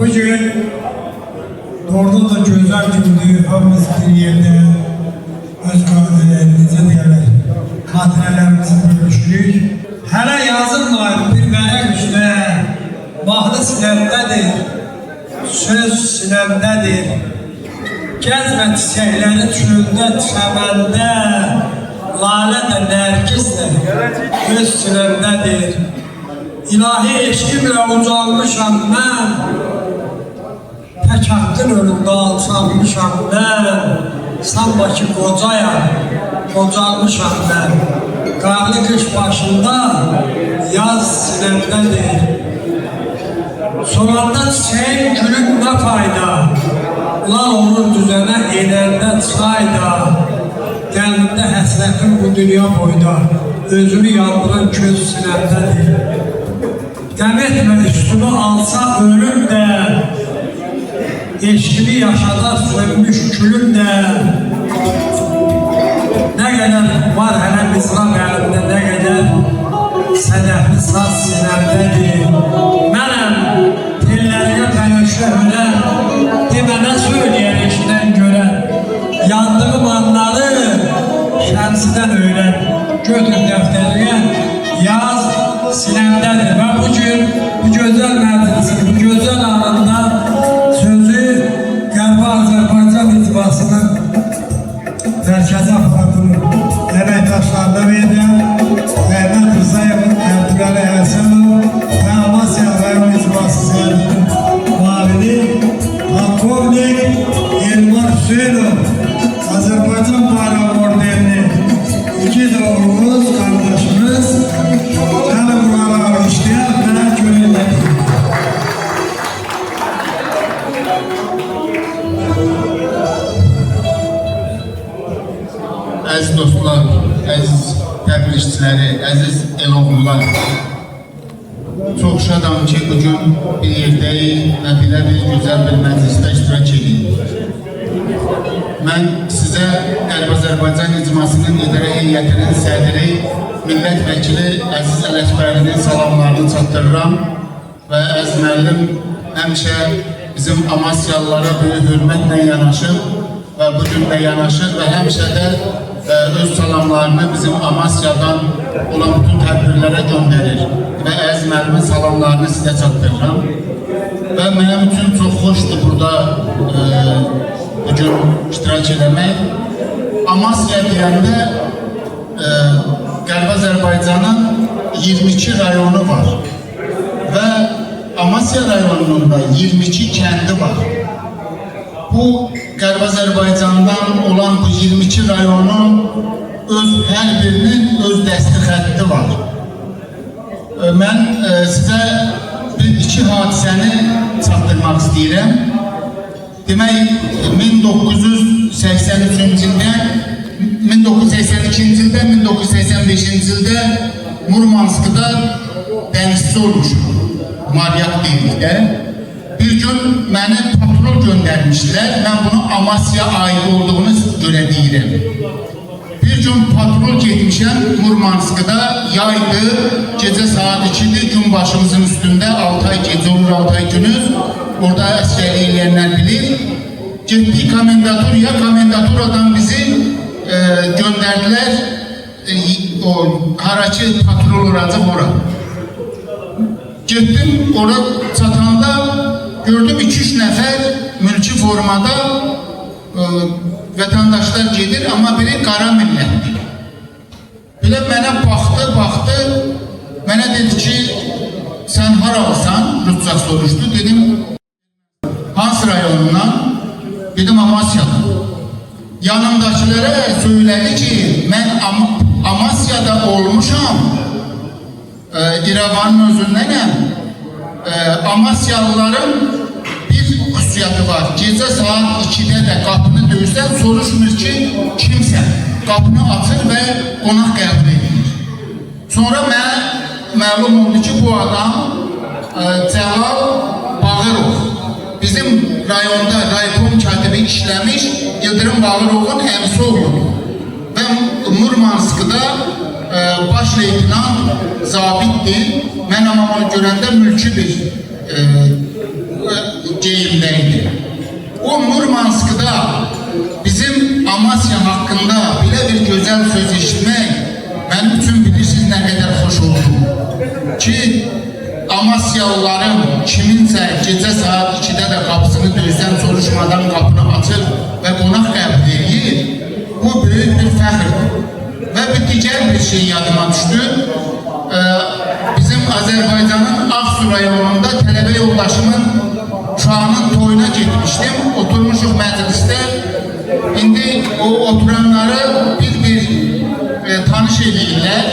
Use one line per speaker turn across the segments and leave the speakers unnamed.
Bugün doğrudan da güzel gündür. Hamımız bir yerde öz necə deyirlər, xatirələrimizi bölüşürük. Hələ yazırlar bir vərəq üstə, mahnı sinəmdədir, söz sinəmdədir. Gəzmə çiçəkləri çöldə, çəməndə, lalə də, nərgiz də öz sinəmdədir. İlahi eşqimlə ucalmışam mən, tək haqqın önündə alçalmışam mən. Sanma ki qocayam, qocalmışam mən. Qarlı qış başında yaz sinəmdədir. Solanda çiçəyin gülüb nə fayda, ulan olur düzənə edəndə çayda. Qəlbimdə həsrətim bu dünya boyda, özümü yandıran köz sinəmdədir. Qəm etmə üstümü alsa ölüm də, eşkimi yaşadar sönmüş külüm də. Nə qədər var hələ mizraq əlimdə, nə qədər sədəfli saz sinəmdədir. Mənəm tellərinə pənöşlə hünər, demənə söyləyər eşidən görən. Yandığım anları şəmsidən öyrən, götür dəftərinə, yaz sinəmdədir. Və bugün bu gözəl məclisin, bu gözəl anında sözü Qərbi Azərbaycan icmasının mərkəzi aparatının əməkdaşlarına verirəm. Əhməd Rızayevin, Əbdüləli Həsənov və Amasya rayon icması səhərinin müavini Polkovnik Elmar Hüseynov Azərbaycan bayrağı orderini iki doğrumuz, kardeşimiz gəlin buralara işləyək və görürlər.
Əziz dostlar, əziz təbrikçiləri, əziz eloğullar, çox şadam ki, bugün bir yerdəyik və belə bir güzel bir məclisdə iştirak edeyim. Mən sizə Qərbi Azərbaycan icmasının idarə heyətinin sədri, millət vəkili Əziz Ələkbərlinin salamlarını çatdırıram və əziz müəllim həmişə bizim Amasyalılara böyük hörmətlə yanaşır və bugün də yanaşır və həmişə də öz salamlarını bizim Amasyadan olan bütün tədbirlərə göndərir və əziz müəllimin salamlarını sizə çatdırıram və mənim üçün çox xoşdur burada bugün iştirak eləmək. Amasya deyəndə Qərbi Azərbaycanın 22 rayonu var və Amasya rayonunun da 22 kəndi var. Bu Qərbi Azərbaycandan olan bu 22 rayonun öz hər birinin öz dəsti xətti var. Mən sizə iki hadisəni çatdırmaq istəyirəm. Demək, 1982-ci ildə, 1985-ci ildə Murmanskıda dənizçi olmuşum, Maryak deyildə. Bir gün məni patrol göndərmişlər, mən bunu Amasya aid olduğunu görə deyirəm. Bir gün patrol getmişəm Murmanskıda, yaydı, gecə saat 2-dir, gün başımızın üstündə 6 ay gecə olur, 6 ay günüz. Orada əskərlik eləyənlər bilir. Getdik komendaturuya, komendaturadan bizi göndərdilər, haraçı patrol olacaq ora. Getdim, orada çatanda gördüm 2-3 nəfər mülki formada vətəndaşlar gedir, amma biri qara millətdir. Belə mənə baxdı, mənə dedi ki, sən haralsan, Rusca soruşdu, dedim, hansı rayonundan? Dedim, Amasya'dan. Yanımdakilərə söylədi ki, mən Amasya'da olmuşam, İrəvanın özündənəm. Amasyalıların bir xüsusiyyəti var. Gecə saat 2-də də qapını döyürsən, soruşmur ki, kimsən? Qapını açır və qonaq qəbul edilir. Sonra mənə məlum oldu ki, bu adam Cəlal Bağırov. Bizim rayonda raykom katibi işləmiş Yıldırım Bağırovun əmsi oğludur. Və Murmanskıda baş leytenant zabitdir. Mən ama onu görəndə mülki bir geyimdəydi. O Murmansk'da bizim Amasya hakkında bile bir güzel söz eşitmek benim için bilirsiniz ne kadar hoş oldu. Ki Amasyalıların kiminse gece saat 2'de de kapısını döysen soruşmadan kapını açır ve konak qəbul edir. Bu büyük bir fəxrdir. Ve bir diğer bir şey yadıma düştü. Bizim Azerbaycan'ın Aksu rayonunda tələbə yoldaşımın uşağının toyuna gitmiştim. Oturmuşuq məclisdə. İndi o oturanları bir tanış edirlər.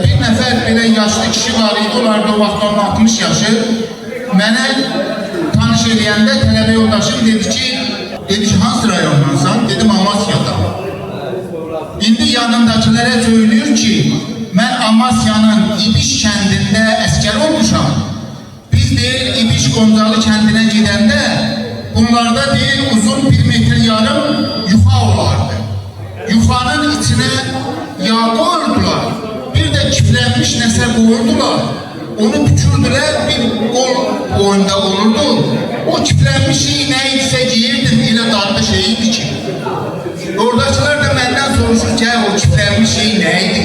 Bir nəfər belə yaşlı kişi var idi. Onlar da o vaxt 60 yaşı. Mənə tanış edəndə tələbə yoldaşım dedi ki, hansı rayondansan? Dedim Amasya'dan. İndi yanındakilərə söylüyor ki, mən Amasya'nın İbiş kəndində əskər olmuşam. Biz deyir İbiş Qoncalı kəndinə gedəndə bunlarda deyir uzun 1 metr yarım yuxa olardı. Yuxanın içine yağ koyurdular. Bir de kiflənmiş nəsə qoyurdular. Onu bükürdülər, bir qol boyunda olurdu. O kiflənmiş şeyi nə idisə giyirdim, elə dadlı şeyiydi ki. Oradakılar da məndən soruşur ki, o kiflənmiş şey nə idi?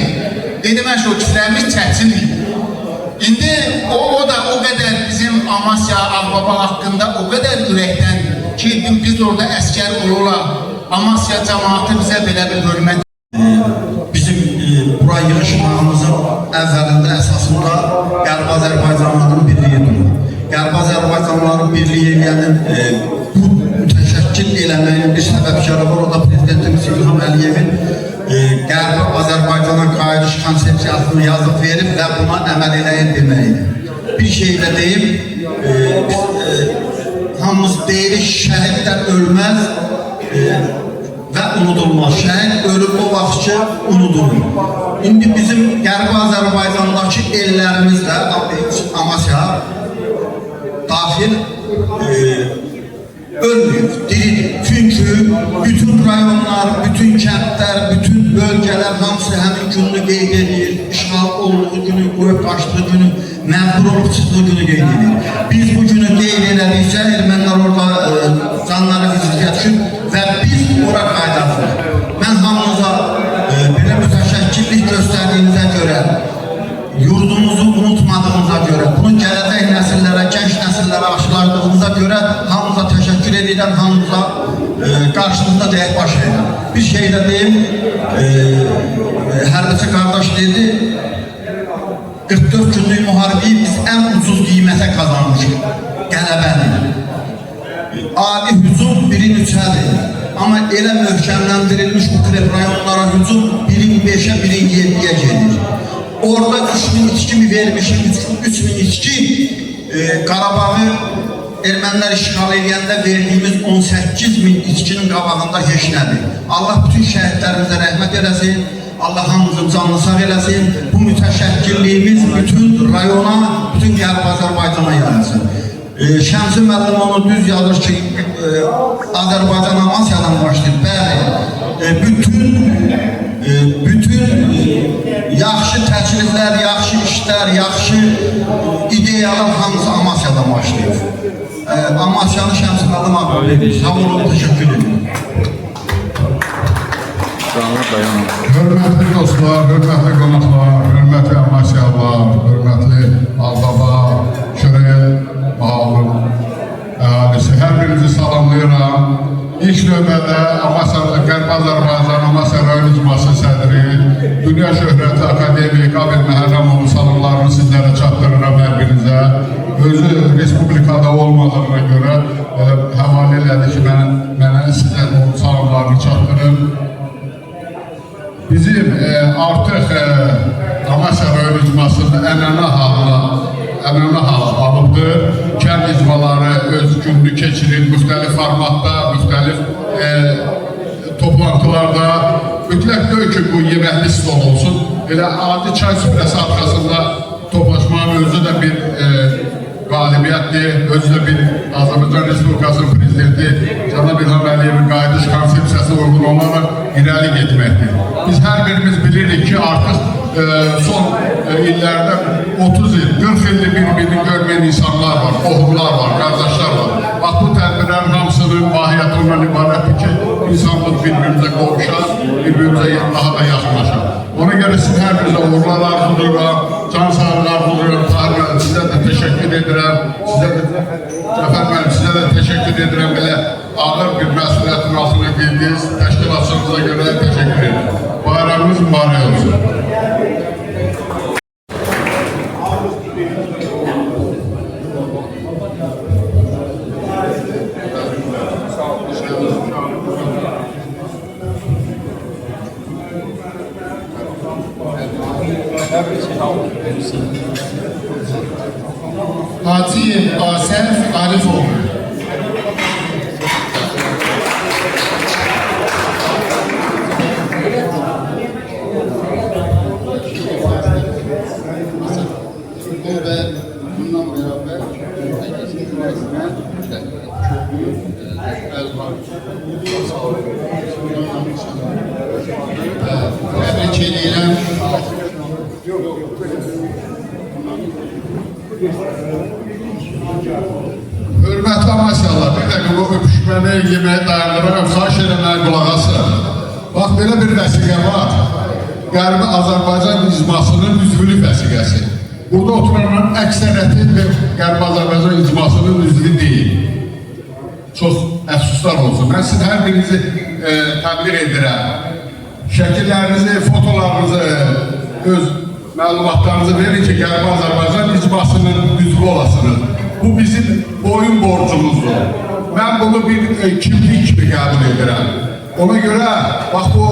Dedim, o kiflənmiş çətin idi. İndi o da o kadar bizim Amasya, Ağbaba hakkında o kadar ürəkdən ki, biz orada əskər olurlar. Amasya cəmaatı bizə belə bir hörmət.
Bizim buraya yığışmağımızın əvvəlində əsasında Qərb Azərbaycanların birliyi durur. Qərb Azərbaycanların birliyi eləyənin bu mütəşəkkil eləməyin bir səbəbkarı var. O da Prezidentimiz İlham Əliyevin Qərb Azərbaycana qayıdış konsepsiyasını yazıb verib və buna əməl eləyin deməkdir. Bir şey də deyim, hamımız deyirik, şəhidlər ölməz və unudulmaz. Şəhid ölüb o vaxtçı unudulur. İndi bizim Qərb Azərbaycandakı ellərimiz də Amasya daxil ölmüyor, diridir. Çünkü bütün rayonlar, bütün kentler, bütün bölgeler hamısı həmin gününü qeyd edir. İşğal olduğu günü, qoyub qaçdığı günü, məğdur olub çıxdığı günü qeyd edir. Biz bu günü qeyd edədikcə ermənilər orada canları vizitə düşür və biz ora qaydasınız. Mən hamınıza belə mütəşəkkillik göstərdiyinizə görə, yurdumuzu unutmadığınıza göre, bunu gələcək nəsillərə, genç nəsillərə aşıladığınıza göre hamınıza təşəkkür edirəm, hamınıza qarşınızda deyək baş edirəm. Bir şey də deyim, hərbiçi qardaş dedi, 44 günlük müharibeyi biz en ucuz qiymətə kazanmışıq, qələbədir. Ali hücum 1'in 3'ədir. Ama elə möhkəmləndirilmiş bu rayonlara hücum 1'in 5'e, 1'in 7'ye gelir. Orada 3000 içki mi vermişim, 3000 içki Qarabağ'ı ermənilər işğal edəndə verdiyimiz 18.000 içkinin qabağında heç nədir. Allah bütün şəhidlərimizə rəhmət eləsin, Allah hamımızın canını sağ eləsin. Bu mütəşəkkilliyimiz bütün rayona, bütün Qərb Azərbaycana yayılsın. Şəmsi müəllim onu düz yazır ki, Azərbaycan Amasyadan başlayır. Bəli, bütün yaxşı təkliflər, yaxşı işlər, yaxşı ideyalar hamısı Amasyadan başlayır. Amasyanı Şəmsi müəllim ağabey edir. Sağ olun, təşəkkür ederim.
Hörmətli dostlar, hörmətli qonaqlar, hörmətli Amasyalılar, hörmətli Ağbaba, Şürel, Bağlı əhalisi, hər birinizi salamlayıram. İlk növbədə Qərb Azərbaycan Amasya rayon icması sədri, dünya şöhrəti akademik Abid Məhərrəmovun salamlarını sizlərə çatdırıram hər birinizə. Özü respublikada olmadığına görə həvalə elədi ki, mənə sizə salamlarını çatdırım. Bizim artıq Amasya rayon icmasının ənənə halı alıbdır. Kənd icmaları öz gününü keçirir, müxtəlif formatda, müxtəlif toplantılarda. Mütləq deyil ki, bu yeməkli stol olsun. Elə adi çay süfrəsi arxasında toplaşmanın özü də bir qalibiyyətdir, özü də bir Azərbaycan Respublikasının prezidenti Cənab İlham Əliyevin qayıdış konsepsiyasına uyğun olaraq irəli getməkdir. Biz hər birimiz bilirik ki, artıq son illərdə 30 il, 40 ildir bir-birini görməyən insanlar var, qohumlar var, qardaşlar var. Bax, bu tədbirlərin hamısının mahiyyəti ondan ibarətdir ki, insanlıq bir-birimizə qovuşar, bir-birimizə daha da yaxınlaşar. Ona görə sizin hər birinizə uğurlar arzulayıram, can sağlığı arzulayıram. Tahir müəllim, sizə də təşəkkür edirəm. Cəfər müəllim, sizə də təşəkkür edirəm. Belə ağır bir məsuliyyətin altına girdiniz. Təşkilatçınıza görə də təşəkkür edirəm. Bayramımız mübarək olsun.
Hacıyev Asəf Arifov. Bu ve bundan beraber tebrik edirəm.
Hörmətli amasyallar, bir dəqiqə bu öpüşməni yeməyə dayandıraram, xahiş eləməyə qulaq asın. Bax, belə bir vəsiqə var. Qərbi Azərbaycan icmasının üzvülük vəsiqəsi. Burada oturanların əksəriyyəti Qərbi Azərbaycan icmasının üzvü deyil. Çox əfsuslar olsun. Mən sizin hər birinizi təbliğ edirəm. Şəkillərinizi, fotolarınızı, öz məlumatlarınızı verin ki, Qərbi Azərbaycan icmasının üzvü olasınız. Bu bizim boyun borcumuzdur. Mən bunu bir kimlik kimi qəbul edirəm. Ona görə, bax bu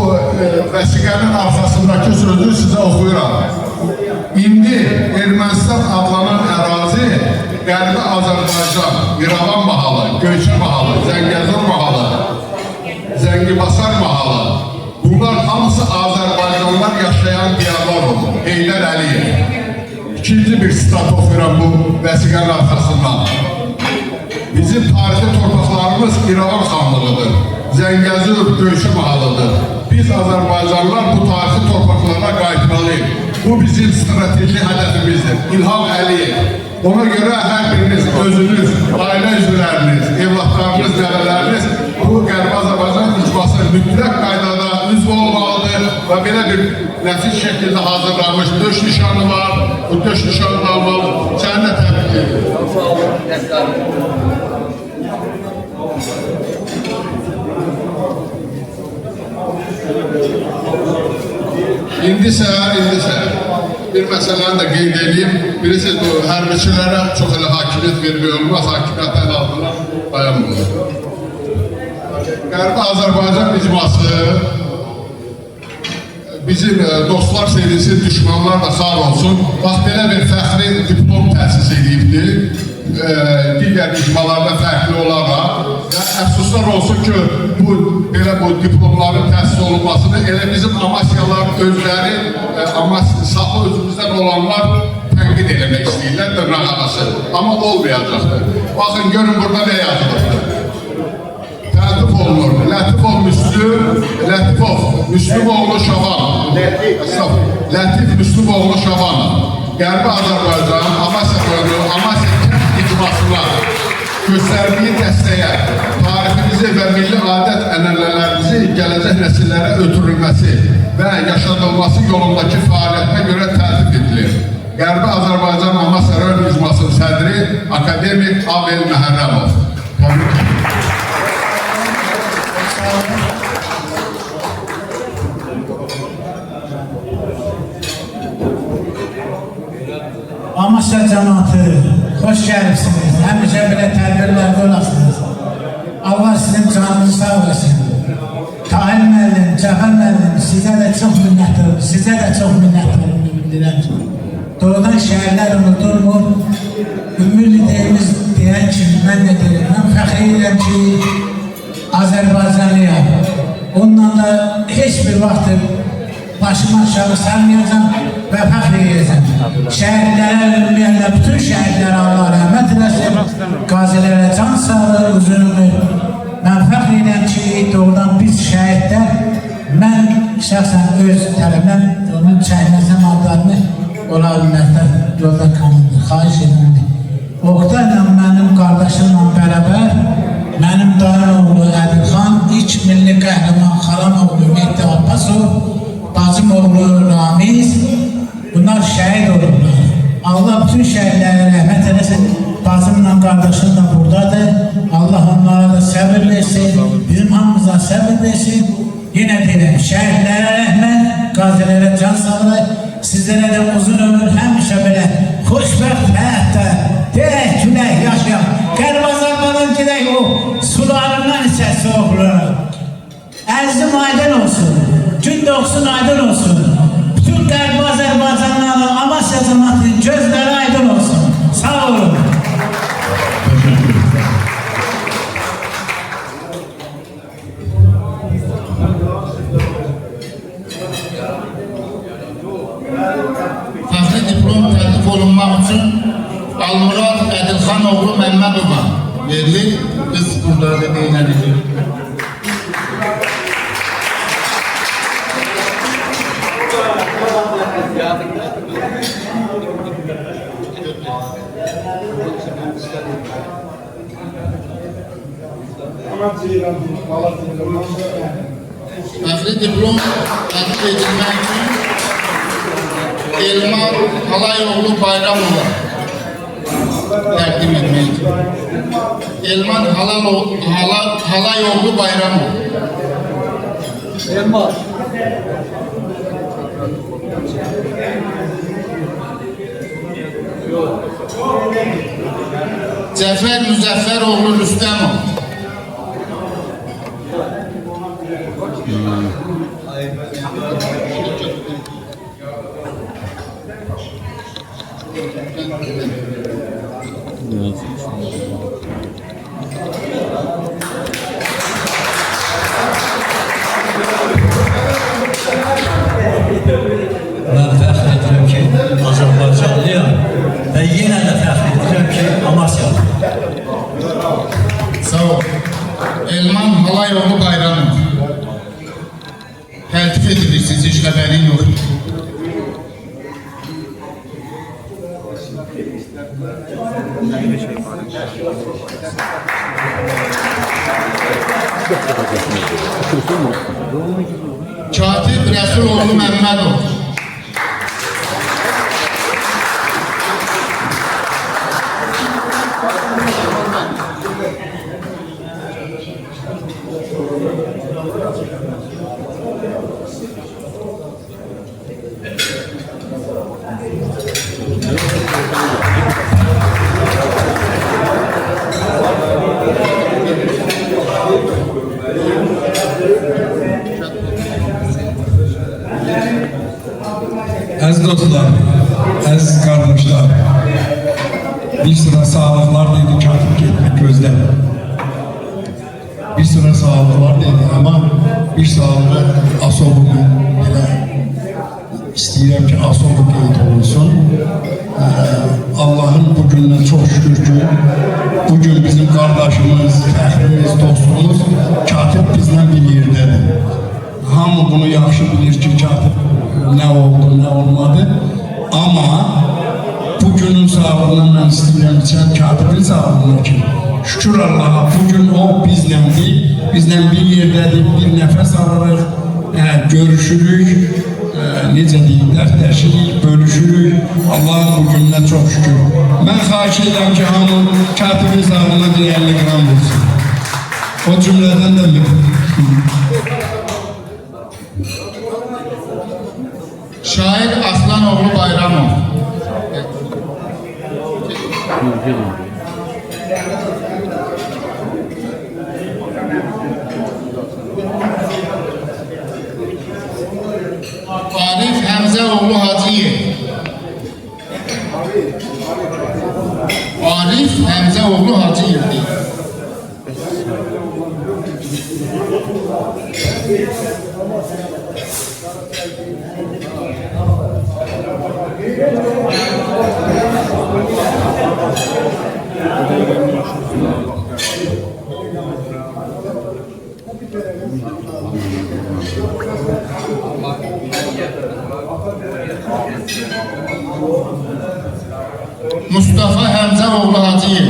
vəsiqənin arxasındakı sözü sizə oxuyuram. İndi Ermənistan adlanan ərazi Qərbi Azərbaycan, İrəvan mahalı, Göyçə mahalı, Zəngəzur mahalı, Zəngibasar mahalı. Bunlar hamısı Azərbaycanlar yaşayan diyarlar olur. Heydər Əliyev. İkinci bir stat oxuyuram bu vəsiqənin arxasından. Bizim tarixi torpaqlarımız İrəvan xanlığıdır. Zəngəzur, Göyçə mahalıdır. Biz Azərbaycanlılar bu tarixi torpaqlara qayıtmalıyıq. Bu bizim strateji hədəfimizdir. İlham Əliyev. Ona görə hər biriniz özünüz, ailə üzvləriniz, evlatlarınız, nəvələriniz bu Qərbi Azərbaycan icması mütləq qaydada üzv olmalıdır və belə bir nəfis şəkildə hazırlanmış döş nişanı var. Bu döş nişanını almalı. Səni də təbrik edirəm. İndisə bir məsələni də qeyd edeyim. Birisi bu hərbiçilərə çox elə hakimiyyət vermək olmaz. Hakimiyyətdən aldılar, dayanmıyor. Qərbi Azərbaycan icması bizim dostlar serisi, düşmanlar da sağ olsun. Bax, belə bir fəxri diplom təsis edibdir. Digər icmalarda fərqli olaraq. Əfsuslar olsun ki, bu diplomların təsis olunmasını elə bizim Amasyalar özləri, saxlı özümüzdən olanlar tənqid eləmək istəyirlər, dırnaq arası. Amma olmayacaqdır. Baxın, görün burada nə yazılır. Təltif olunur. Lətifov, Müslümoğlu Şaban. Lətif Müslümoğlu Şaban. Qərbi Azərbaycan, Amasya bölümü, Amasya kənd icmasına göstərdiyi dəstəyə, tariximizi və milli adət ənənələrimizi gələcək nəsillərə ötürülməsi və yaşadılması yolundakı fəaliyyətinə görə təltif edilir. Qərbi Azərbaycan Amasya rayon icmasının sədri akademik Avel Məhərrəmov.
Amasya cəmaatı, xoş gəlibsiniz. Həmişə belə tədbirlərdə olasınız. Allah sizin canınızı sağ olasın. Tahir müəllim, Cəfər müəllim, sizə də çox minnətdarım bildirəm. Doğrudan şəhərlər unudulmur. Ümumi deyimiz deyən kimi mən də deyirəm. Mən fəxr edirəm ki, Azərbaycanlıyam. Onunla da heç bir vaxtdır başımı aşağı salmayacağım və fəxr edəcəm. Şəhidlərə, ümumiyyətlə bütün şəhidlərə Allah rəhmət eləsin, qazilərə can sağlığı, uzun ömür. Mən fəxr edirəm ki, doğrudan biz şəhidlər, mən şəxsən öz tələbəm, onun çəkməsəm Abbasov, bacım oğlu Ramiz, bunlar şəhid olurlar. Allah bütün şəhidlərə rəhmət eləsin. Bacımla qardaşım da buradadır. Allah onlara da səbir versin, bizim hamımıza səbir versin. Yine deyirəm, şəhidlərə rəhmət, qazilərə can sağlığı, sizlərə də uzun ömür, həmişə belə xoşbəxt həyatda, deyək, külək, yaşayaq. Qərb Azərbaycan gedək o sularından isə soğukluğu. Ərzim aydın olsun, gün doğsun aydın olsun. Bütün Qərb Azərbaycanlıların, Amasya cəmaatının gözləri aydın olsun. Sağ olun.
Fəxri diplom təklif olunmaq üçün Almurad Ədilxan oğlu Məmmədova verilir. Biz burada da deyilənəcək. Fəxri diplom təklif edilmək üçün Elman Halayoğlu Bayramova təqdim etmək üçün. Elman Halayoğlu Bayramov. Elman. Cəfər Müzəffəroğlu Rüstəmov.
Ben fəxr edirəm ki, Azərbaycanlıyam və yenə də fəxr edirəm ki, Amasyalıyam.
Sağ ol. Elman Halayoğlu Bayramov. Təltif edilirsiniz, heç xəbərin yox. Katib Rəsuloğlu Məmmədov.
Əziz dostlar, əziz qardaşlar, bir sıra sağlıqlar dedi, katib getmək gözlər. Bir sıra sağlıqlar dedi, amma bir sağlığı asobuqu belə istəyirəm ki, asobuq qeyd olunsun. Allah'ın bugündən çox şükür ki, bugün bizim qardaşımız, fəxrimiz, dostumuz katib bizlə bir yerdədir. Hamı bunu yaxşı bilir ki, katib ne oldu, ne olmadı. Ama bugünün sağlığına ben istəyirəm ki, katibin sağlığına ki, şükür Allah'a bugün o bizlə bir yerdədir, bir nəfəs alırıq, görüşürük, necə deyim, dəftərçilik, bölüşürük. Allah'ın bugününe çok şükür. Ben xahiş edirəm ki, hamı katibin sağlığına bir 50 gram olsun. O cümleden de mi?
Şair Aslanoğlu Bayramov. Arif Həmzəoğlu Hacıyev. Arif Həmzəoğlu Hacıyev deyil. Mustafa Həmzəoğlu Hacıyev.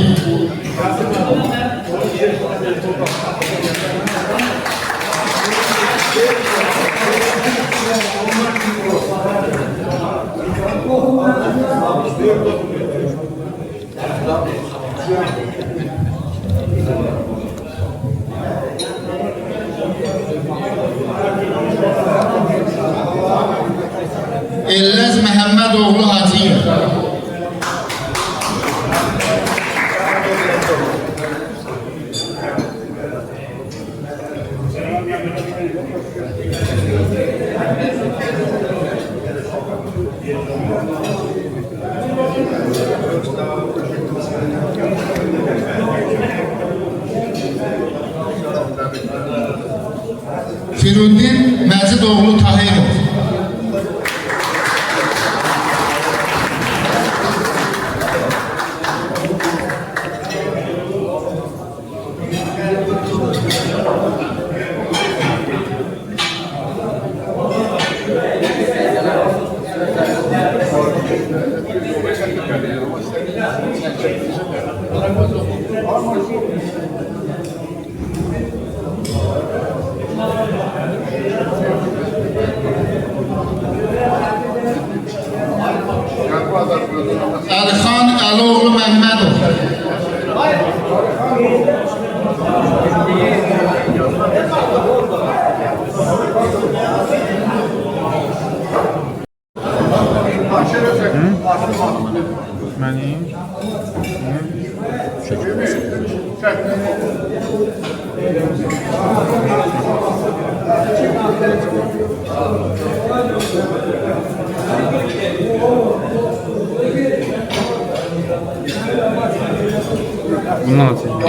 Məhəmmədoğlu Hacıyev. Firuddin Məcidoğlu Tahirov. Əlixan Əloğlu Məmmədov.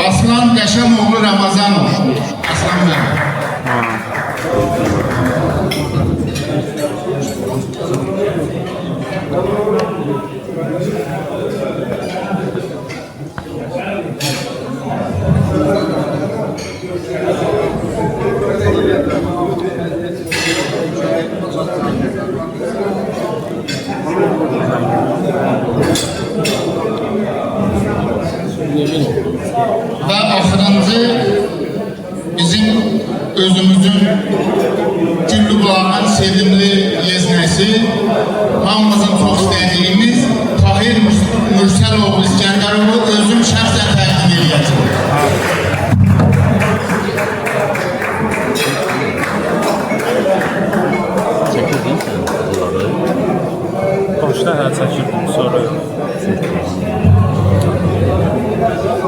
Aslan Qəşəmoğlu Ramazanov. Aslan Məmmədov. Və axırıncı bizim özümüzün Güllübulağın sevimli yeznəsi, hamımızın çox istədiyimiz Tahir Mürsəloğlu İskəndəroğlu özüm şəxsən təqdim edəcəm.
Başda hər çəkirdim, sonra yox.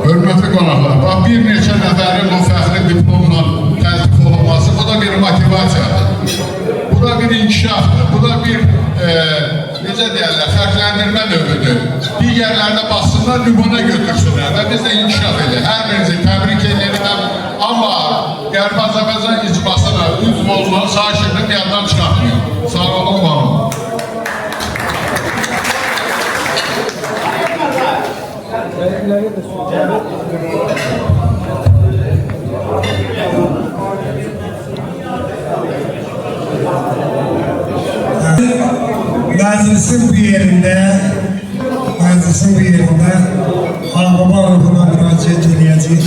Hörmətli qonaqlar, bax bir neçə nəfərin bu fəxri diplomla təltif olunması, bu da bir motivasiyadır. Bu da bir inkişafdır, bu da bir, necə deyərlər, fərqləndirmə növüdür. Digərlərdə baxsınlar, nümunə götürsünlər və biz də inkişaf edir. Hər birinizi təbrik edirəm, amma Qərb Azərbaycan icmasına üzv olmalı, sahişirdən yandan çıxartmıyor. Sağ olun, var olun.
Məclisin bu yerində Ağbaba ruhuna müraciət edəcəyik.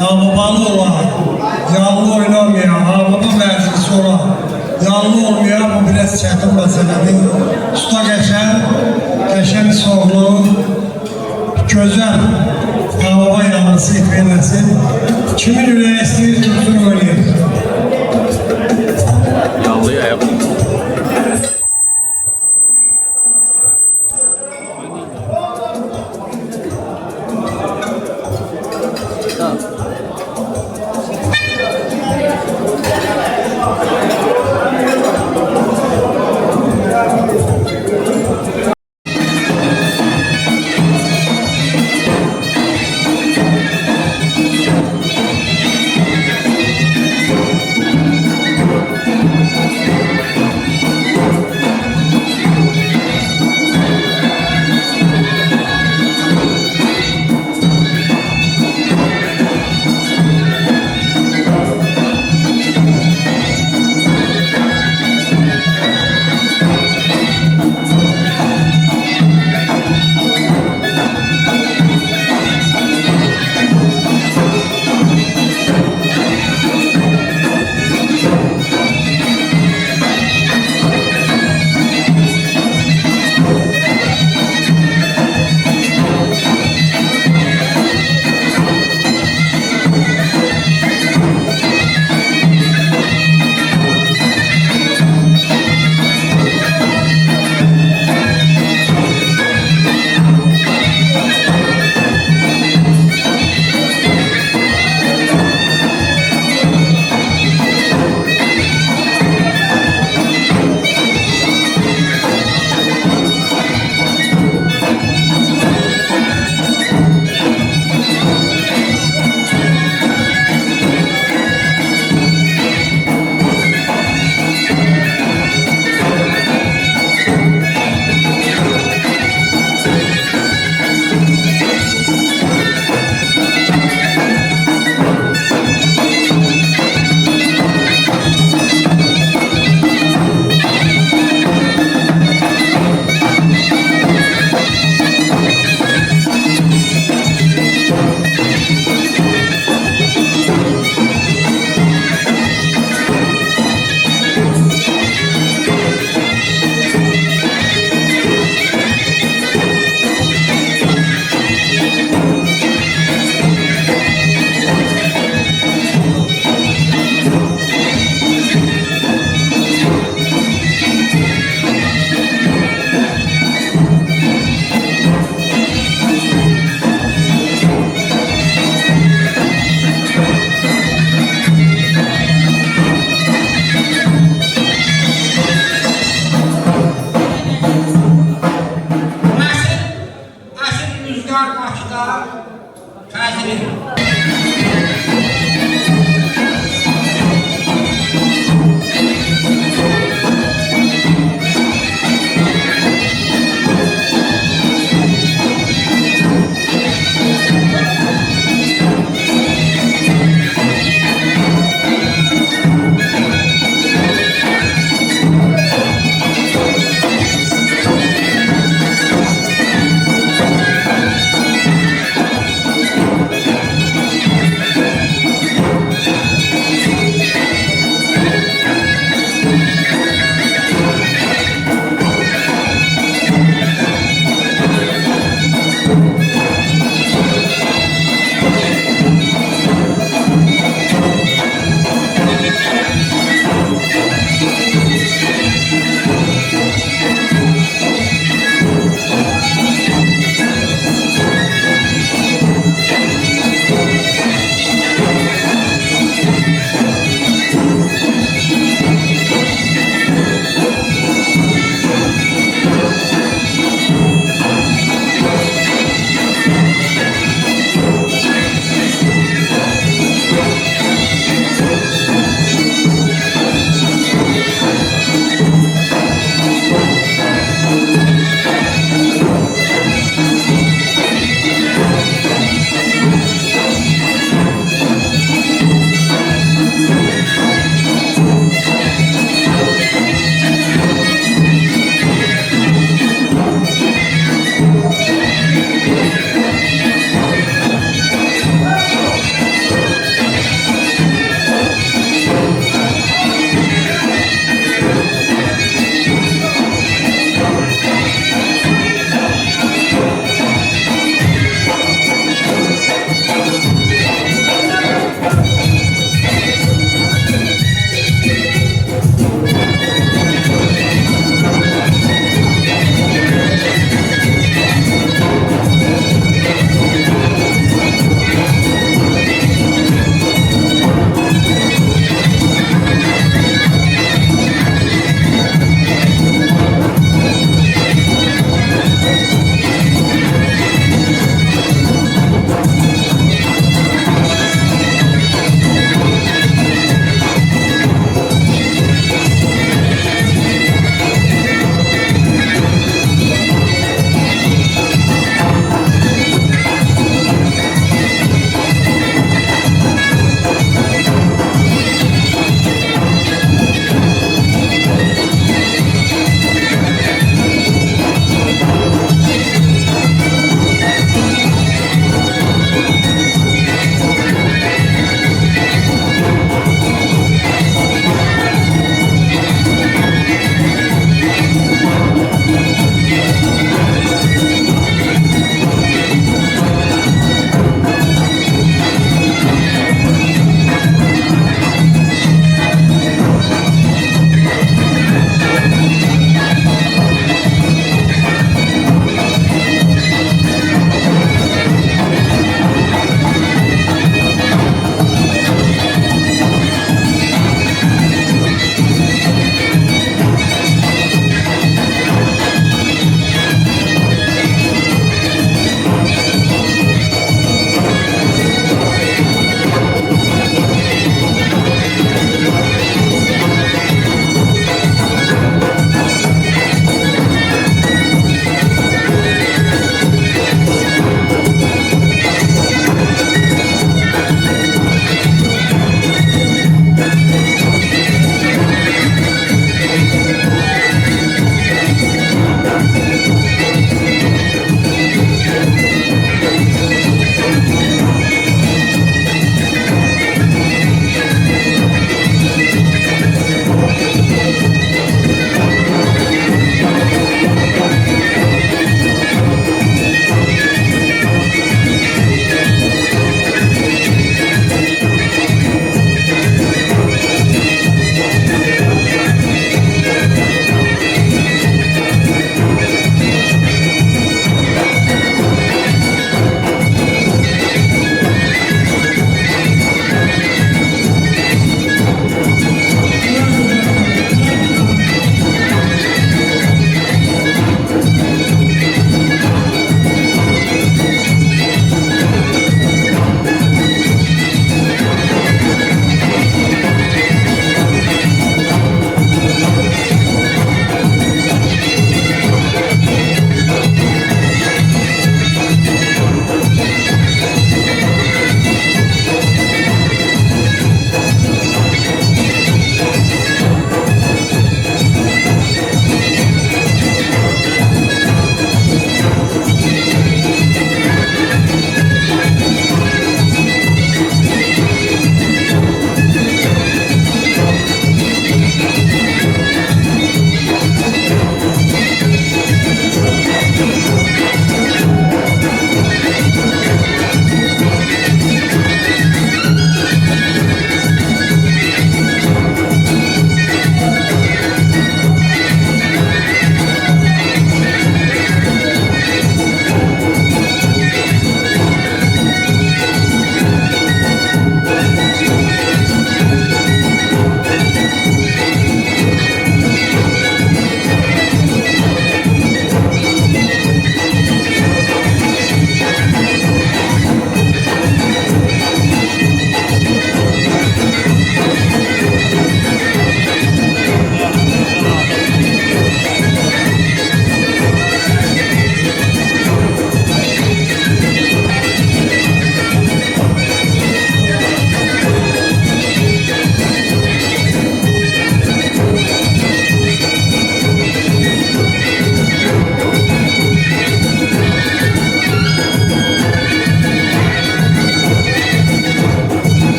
Ağbabalı olan, yanlı oynamayan, Ağbaba məclisi olan, yanlı olmayan bu biraz çətin məsələdir. Usta qəşəm soğlu, gözəl Ağbaba yanlısı etmələsin. Kimin ürəyi istəyir, tutsun oynayır.
Yallı ayak.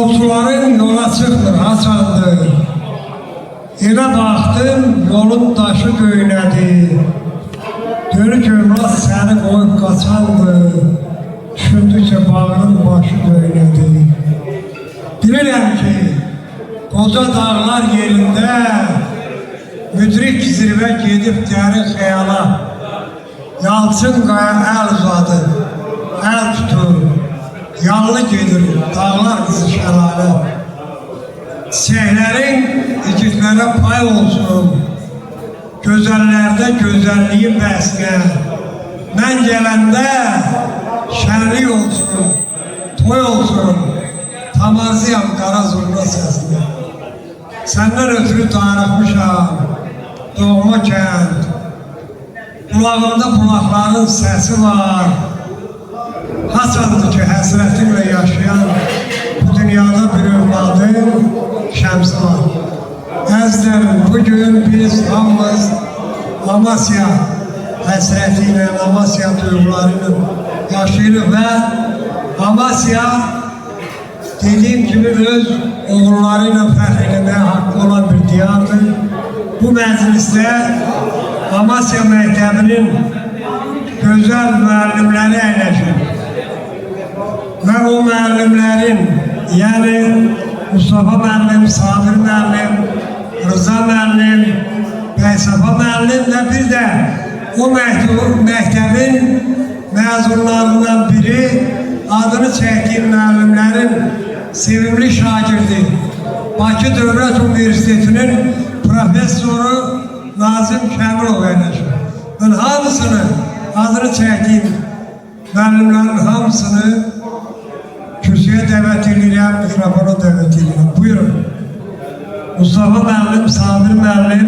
Yolcuların yola çıkmır haçandı. Elə baxdım, yolun daşı göynədi. Dönük övlad səni qoyub qaçandı. Düşündü ki, bağrın başı göynədi. Bilirəm ki, qoca dağlar yerində müdrik zirvə gedib dərin xəyala. Yalçın qaya əl uzadı, əl tutur. Yanlı gedir dağlar qızı şəlalə. Çiçəklərin igidlərə pay olsun. Gözəllərdə gözəlliyin bəsnə. Mən gələndə şənlik olsun, toy olsun. Tamarzıyam qara zurna səsinə. Səndən ötürü darıxmışam, doğma kənd. Qulağımda bulaqların səsi var. Haçandır ki, həsrətimlə yaşayan bu dünyada bir övladın şəmsi var. Əzlərim, bugün biz hamımız Amasya həsrəti ilə, Amasya duyğularıyla yaşayırıq və Amasya dediyim kimi öz oğulları ilə fəxr eləməyə haqqı olan bir diyardır. Bu məclisdə Amasya məktəbinin gözəl müəllimləri əyləşir. Və o müəllimlərin, yəni Mustafa müəllim, Sabir müəllim, Rıza müəllim, Bəysafa müəllim və bir də o məktəbin məzunlarından biri adını çəkdiyim müəllimlərin sevimli şagirdi. Bakı Dövlət Universitetinin professoru Nazım Kəmirov əyləşir. Mən hamısını, adını çəkdiyim müəllimlərin hamısını kürsüyə dəvət edirəm, mikrofona dəvət edirəm. Buyurun. Mustafa müəllim, Sabir müəllim,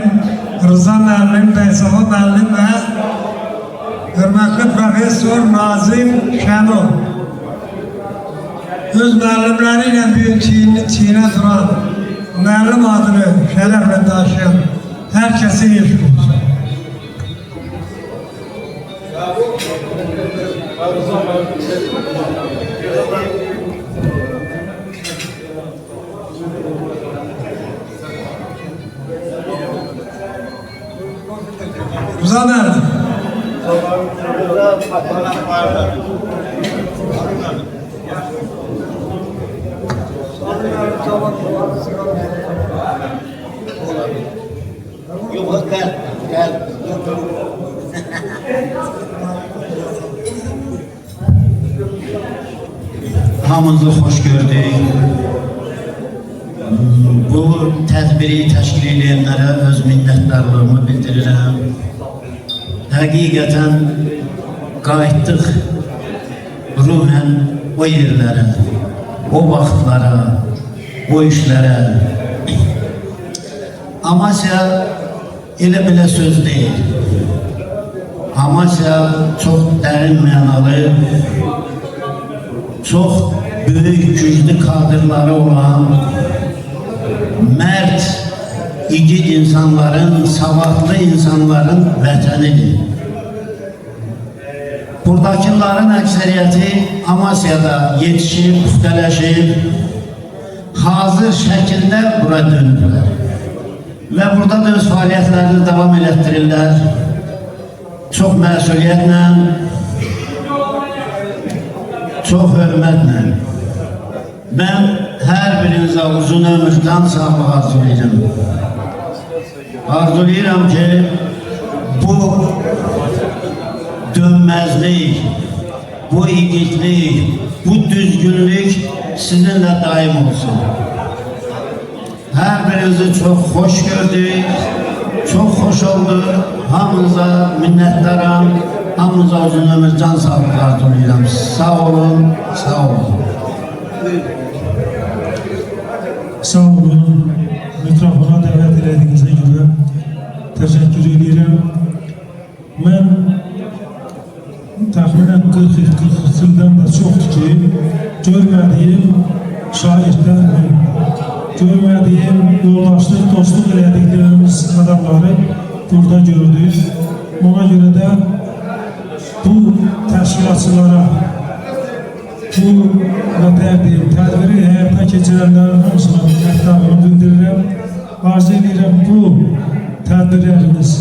Rıza müəllim, Bəysafa müəllim və hörmətli professor Nazım Kəmirov. Öz müəllimləri ilə bir çiğnə duran, müəllim adını şərəflə daşıyan hər kəsə eşq olsun. Rıza nerede?
Yok, gel, gel. Hamınızı hoş gördük. Bu tədbiri təşkil edənlərə öz minnətdarlığımı bildirirəm. Həqiqətən qayıtdıq ruhən o yerlərə, o vaxtlara, o işlərə. Amasya elə belə söz deyil. Amasya çox dərin mənalı, çox böyük, güclü kadrları olan, mərd, igid insanların, savadlı insanların vətənidir. Buradakilərin əksəriyyəti Amasya'da yetişib, üstələşib, hazır şəkildə bura döndülər. Və burada da öz fəaliyyətlərini davam elətdirirlər. Çox məsuliyyətlə, çox hörmətlə. Mən hər birinizə uzun ömür, can sağlığı arzulayacağım. Arzulayıram ki, bu dönməzlik, bu igidlik, bu düzgünlük sizinlə daim olsun. Hər birinizi çox xoş gördük, çox xoş oldu. Hamınıza minnətdaram, hamınıza uzun ömür, can sağlığı arzulayıram. Sağ olun, sağ olun.
Sağ olun, mikrofona dəvət elədiyinizə görə təşəkkür edirəm. Mən təxminən 40 ildən də çoxdur ki, görmədiyim şairlərlə, görmədiyim yoldaşlıq, dostluq elədiklərimiz adamları burada gördük. Ona görə də bu təşkilatçılara bu tədbiri həyata keçirənlərin hamısına minnətdarlığımı bildirirəm. Arzu edirəm bu tədbirlərimiz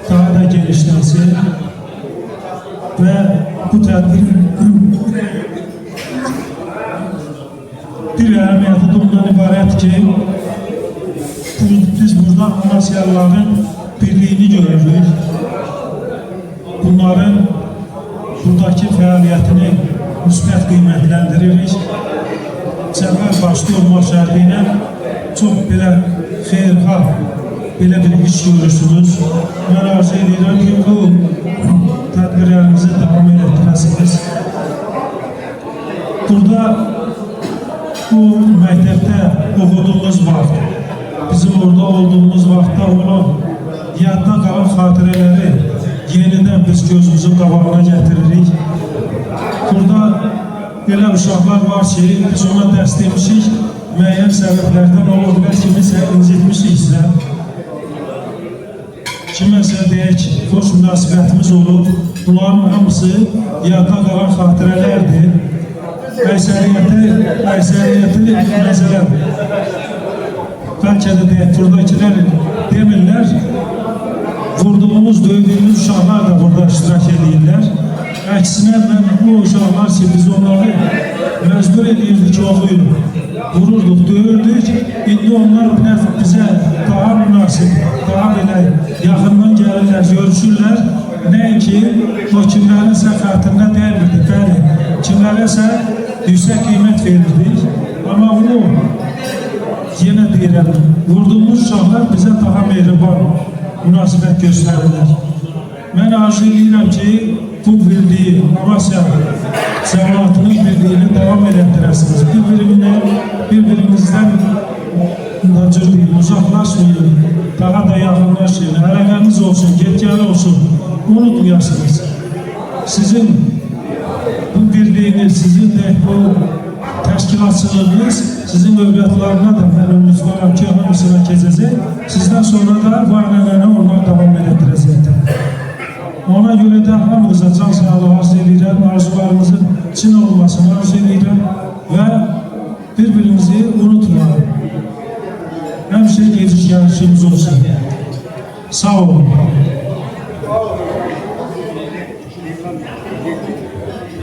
daha da genişlənsin və bu tədbir bir əhəmiyyəti də ondan ibarət ki, biz burada Amasyalıların birliyini görürük. Bunların buradakı fəaliyyətini müsbət qiymətləndiririk. Cəbər başda olmaq şərti ilə çox belə xeyirxah, belə bir iş görürsünüz. Mən arzu edirəm ki, bu tədbirlərimizi davam etdirəsiniz. Burada bu məktəbdə oxuduğumuz vaxt, bizim orada olduğumuz vaxtda olan yadda qalan xatirələri yenidən biz gözümüzün qabağına gətiririk. Burada belə uşaqlar var ki, biz ona dərs demişik, müəyyən səbəblərdən ola bilər, kimisə incitmişiksə, kiməsə deyək, xoş münasibətimiz olub, bunların hamısı yadda qalan xatirələrdir. Əksəriyyəti məsələn, bəlkə də deyək, buradakilər demirlər, vurduğumuz, döydüyümüz uşaqlar da burada iştirak edirlər. Əksinə, bu uşaqlar ki, biz onları məcbur edirdik ki, oxuyun, vururduq, döyürdük. İndi onlar bizə daha münasib, daha belə yaxından gəlirlər, görüşürlər. Nəinki, o kimlərinsə xatirinə dəymirdik, bəli, kimlərinsə yüksək qiymət verirdik. Amma bunu, yenə deyirəm, vurduğumuz uşaqlar bizə daha mehriban münasibət göstərirlər. Mən arzu edirəm ki, bu birliyi, Amasya cəmaatının birliyini davam etdirəsiniz. Bir-birimizdən uzaqlaşmayın, daha da yaxınlaşın, əlaqəniz olsun, get-gəli olsun, unutmayasınız. Sizin bu birliyiniz, sizin də bu təşkilatçılığınız, sizin övladlarına da mən ümid varam ki, hamısına keçəcək. Sizdən sonra da bu ənənəni onlar davam etdirəcəkdir. Ona görə də hamımıza can sağlığı arzu edirəm, arzularımızın için olmasını arzu edirəm və bir-birimizi unutmayalım. Həmişə geciş gəlişimiz olsun. Sağ olun.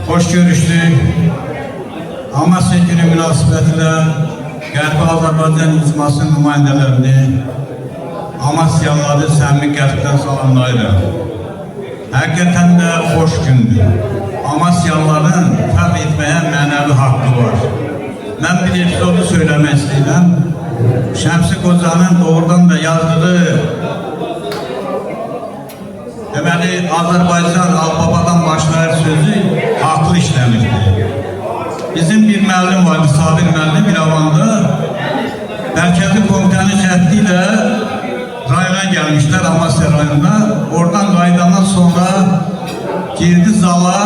Hoş görüşdük. Amasya günü münasibətilə Qərbi Azərbaycan icmasının nümayəndələrini, Amasyalıları səmimi qəlbdən salamlayırım. Həqiqətən də xoş gündür. Amasyalıların fəxr etməyə mənəvi haqqı var. Mən bir epizodu söyləmək istəyirəm. Şəmsi Qocanın doğrudan da yazdığı deməli, Azərbaycan Albabadan başlayır sözü haqlı işləmişdir. Bizim bir müəllim vardı, Sabir müəllim İrəvanda. Mərkəzi komitənin şərti ilə rayona gəlmişlər, Amasya rayonuna. Oradan qayıdandan sonra girdi zala,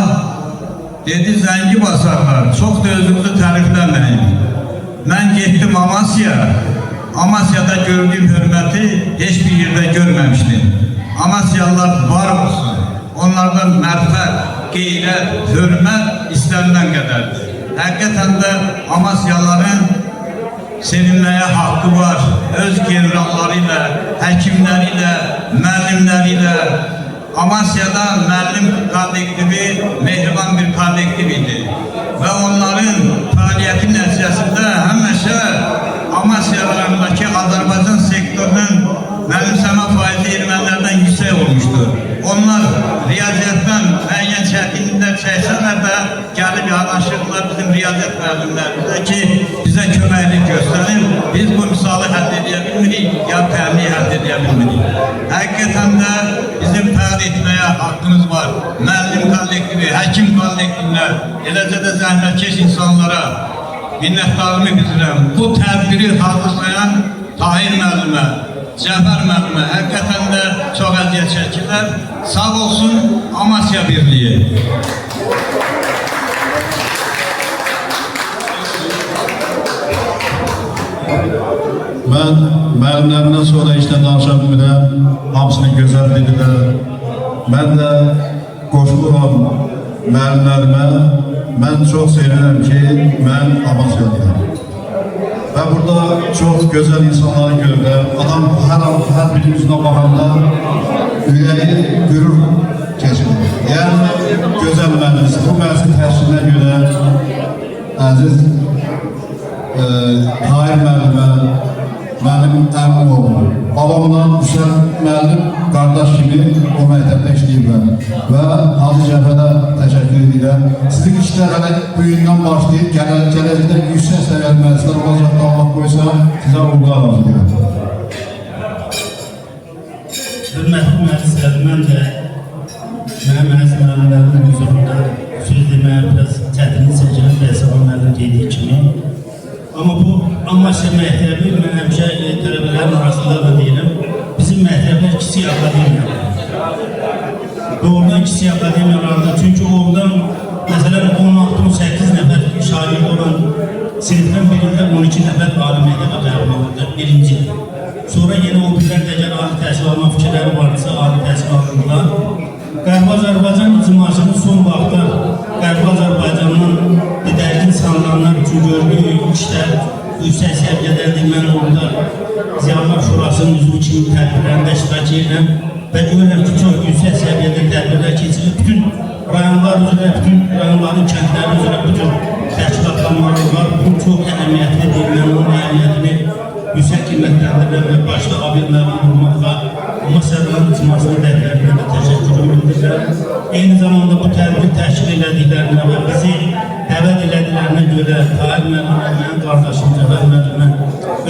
dedi zəngi basarlar, çox da özünüzü tərifləməyin. Mən getdim Amasya, Amasya'da gördüyüm hörməti heç bir yerdə görməmişdim. Amasyalılar var olsun, onlardan mərfət, qeyrət, hörmət istənilən qədərdir. Həqiqətən də Amasyalıların sevinməyə haqqı var. Öz generalları ilə, həkimləri ilə, müəllimləri ilə. Amasya'da müəllim kollektivi mehriban bir kollektiv idi. Və onların fəaliyyəti nəticəsində həmişə Amasya rayonundakı Azərbaycan sektorunun mənimsəmə faizi ermənilərdən yüksək olmuşdur. Onlar riyaziyyətdən müəyyən çətinliklər çəksələr də gəlib yanaşırlar bizim riyaziyyət müəllimlərimizə ki, bizə köməklik göstərir. Biz bu misalı həll edə bilmirik, ya təbliğ həll edə bilmirik. Həqiqətən də bizim fəal etməyə haqqımız var. Müəllim kollektivi, həkim kollektivlər, eləcə də zəhmətkeş insanlara minnətdarlığımı bildirirəm. Bu tədbiri hazırlayan Tahir müəllimə, Cəfər müəllimə həqiqətən də çox əziyyət çəkirlər. Sağ olsun Amasya Birliyi.
Mən müəllimlərimdən sonra işlə danışa bilmirəm, hamısını gözəl dedilər. Mən də qoşuluram müəllimlərimə
mən çox sevinirəm ki, mən Amasyalıyam. Və burada çox gözəl insanları görürəm. Adam hər bir üzünə baxanda ürəyi qürur keçirir. Yəni, gözəl müəllimimiz. Bu məhsul təşkilinə görə əziz Tahir müəllimə, mənim əmim oğlum. Babamdan Hüseyin müəllim qardaş kimi o məktəbdə işləyiblər. Və Hacı Cəfərə təşəkkür edirəm. Sizin işlər hələ bugündən başlayıb, gələcəkdə yüksək səviyyəli müəllimlər olacaq da Allah qoysa, sizə uğurlar arzu edirəm.
Hörmətli müəllimlər, mən də mənim əziz müəllimlərimin huzurunda söz deməyə biraz çətinlik çəkirəm, Bəhsəvan müəllim dediyi kimi. Amma bu Amasya məktəbi mən həmişə tələbələrin arasında da deyirəm, bizim məktəblər kiçik akademiyalar. Doğrudan kiçik akademiyalarda, çünki oradan məsələn 16-18 nəfər şagird olan sinifdən birində 12 nəfər ali məktəbə qəbul olurdu, birinci. Sonra yeni o birlər də gəl ali təhsil alma fikirləri vardısa, ali təhsil alındılar. Qərbi Azərbaycan icmasının son vaxtda Qərbi Azərbaycandan dərgin sanılanlar üçün gördüyü işlər yüksək səviyyədədir. Mən orada Ziyalar Şurasının üzvü kimi tədbirlərində iştirak edirəm və görürəm ki, çox yüksək səviyyədə tədbirlər keçilir. Bütün rayonlar üzrə, bütün rayonların kəndləri üzrə bütün təşkilatlanmalar var. Bu çox əhəmiyyətlidir. Mən onun əhəmiyyətini yüksək qiymətləndirirəm və başda abidlərini vurmaqla Amasya'nın icmasının dəflərində də təşəkkür edirəm. Eyni zamanda bu tədbir təşkil elədiklərinə və bizi dəvət elədiklərinə görə Tahir müəllimə, mənim qardaşım Cəfər müəllimə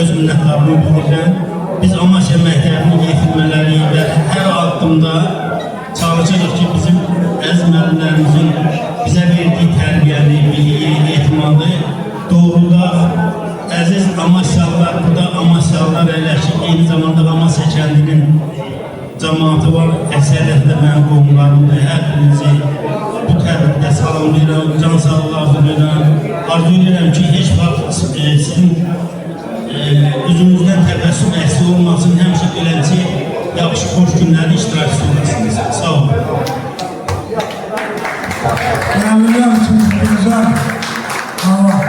öz minnətlarımı bildirirəm. Biz Amasya məktəbinin yetirmələri və hər addımda çalışırıq ki, bizim əziz müəllimlərimizin bizə verdiyi tərbiyəni, biliyi, etimadı doğrudaq. Əziz Amasyalılar, burada Amasyalılar əyləşib, eyni zamanda Amasya kəndinin cəmaatı var, əksəriyyətlə mənim qohumlarımdır, hər birinizi bu tədbirdə salamlayıram, can sağlığı arzu edirəm. Arzu edirəm ki, heç vaxt sizin üzünüzdən təbəssüm əksik olmasın, həmişə beləncə yaxşı xoş günləri iştirakçısı olasınız. Sağ olun.
Müəllimlər üçün güzel. Allah.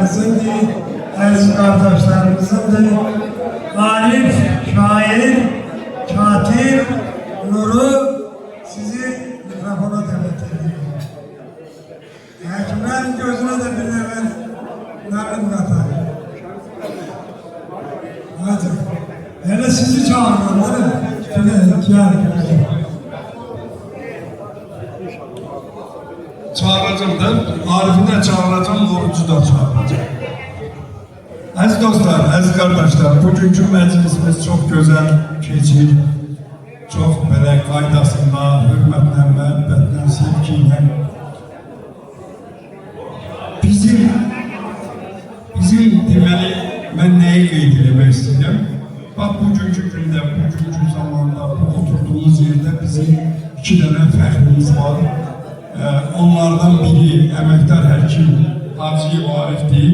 ailəsindir, əziz qardaşlarımızındır. Arif, şair, katib, Nuru sizi mikrofona dəvət ediyor. Həkimlərin gözünə də bir nəvər nəqim qatar. Hadi. Hele sizi çağırırlar. Gel.
Çağıracağım da, Arif'i de çağıracağım, Orucu da çağıracağım. Aziz dostlar, aziz kardeşler, bugünkü meclisimiz çok güzel keçir. Çok böyle qaydasında, hürmetle, məhəbbətlə, sevgiyle. Bizim deməli, mən nəyi qeyd eləmək istəyirəm? Bax, bugünkü gündə, bugünkü zamanda, bu oturduğumuz yerdə bizim 2 dənə fəxrimiz var. Onlardan biri əməkdar həkim Hacıyev Arifdir.